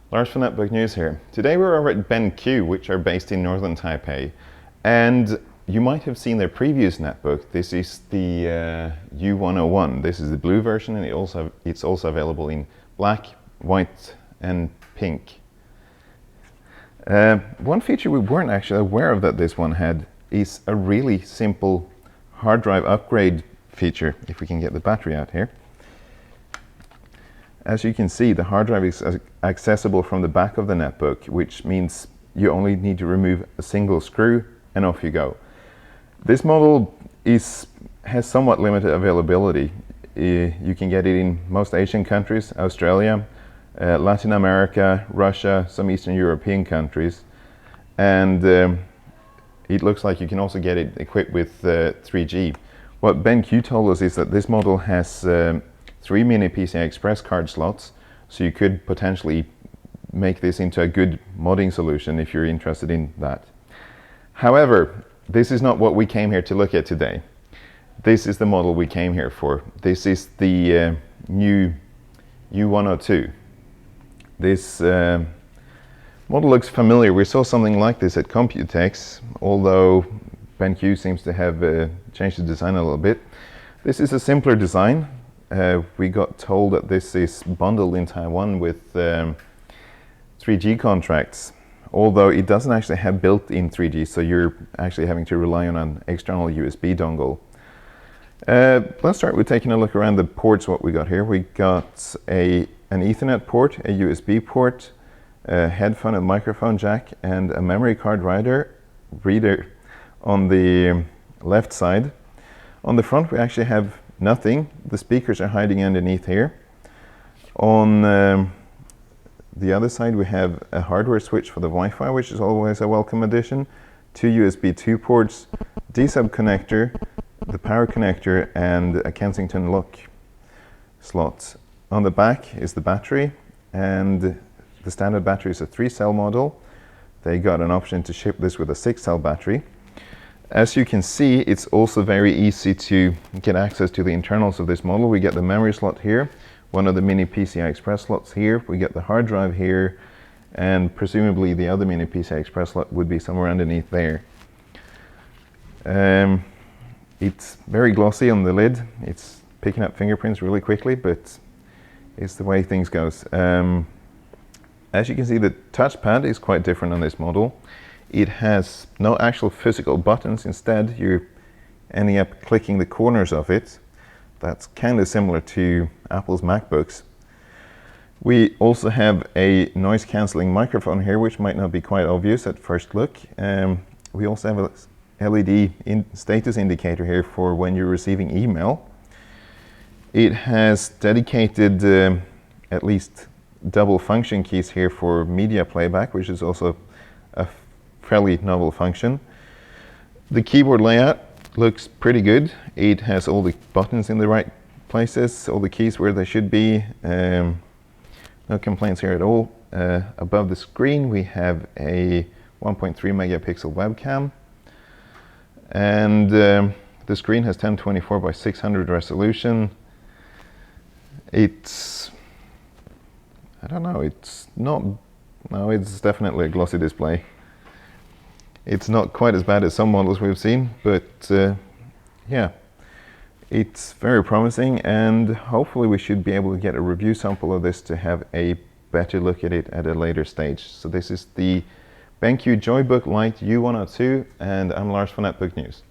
Lars from Netbook News here. Today we're over at BenQ, which are based in northern Taipei, and you might have seen their previous netbook. This is the U101. This is the blue version, and it's also available in black, white, and pink. One feature we weren't actually aware of that this one had is a really simple hard drive upgrade feature, if we can get the battery out here. As you can see, the hard drive is accessible from the back of the netbook, which means you only need to remove a single screw and off you go. This model has somewhat limited availability. You can get it in most Asian countries, Australia, Latin America, Russia, some Eastern European countries, and it looks like you can also get it equipped with 3G. What BenQ told us is that this model has 3 mini PCI Express card slots, so you could potentially make this into a good modding solution if you're interested in that. However, this is not what we came here to look at today. This is the model we came here for. This is the new U102. This model looks familiar. We saw something like this at Computex, although BenQ seems to have changed the design a little bit. This is a simpler design. We got told that this is bundled in Taiwan with 3G contracts, although it doesn't actually have built-in 3G, so you're actually having to rely on an external USB dongle. Let's start with taking a look around the ports, what we got here. We got an Ethernet port, a USB port, a headphone and microphone jack, and a memory card reader on the left side. On the front we actually have nothing. The speakers are hiding underneath here. On the other side we have a hardware switch for the Wi-Fi, which is always a welcome addition, 2 USB 2 ports, D-sub connector, the power connector, and a Kensington lock slot. On the back is the battery, and the standard battery is a 3-cell model. They got an option to ship this with a 6-cell battery. As you can see, it's also very easy to get access to the internals of this model. We get the memory slot here, one of the mini PCI Express slots here, we get the hard drive here, and presumably the other mini PCI Express slot would be somewhere underneath there. It's very glossy on the lid. It's picking up fingerprints really quickly, but it's the way things goes. As you can see, the touchpad is quite different on this model. It has no actual physical buttons. Instead, you're ending up clicking the corners of it. That's kind of similar to Apple's MacBooks. We also have a noise cancelling microphone here, which might not be quite obvious at first look. We also have a LED status indicator here for when you're receiving email. It has dedicated at least double function keys here for media playback, which is also a fairly novel function. The keyboard layout looks pretty good. It has all the buttons in the right places, all the keys where they should be. No complaints here at all. Above the screen we have a 1.3 megapixel webcam, and the screen has 1024 by 600 resolution. It's, I don't know, it's not, no, it's definitely a glossy display. It's not quite as bad as some models we've seen, but yeah, it's very promising, and hopefully we should be able to get a review sample of this to have a better look at it at a later stage. So this is the BenQ Joybook Lite U102, and I'm Lars from Netbook News.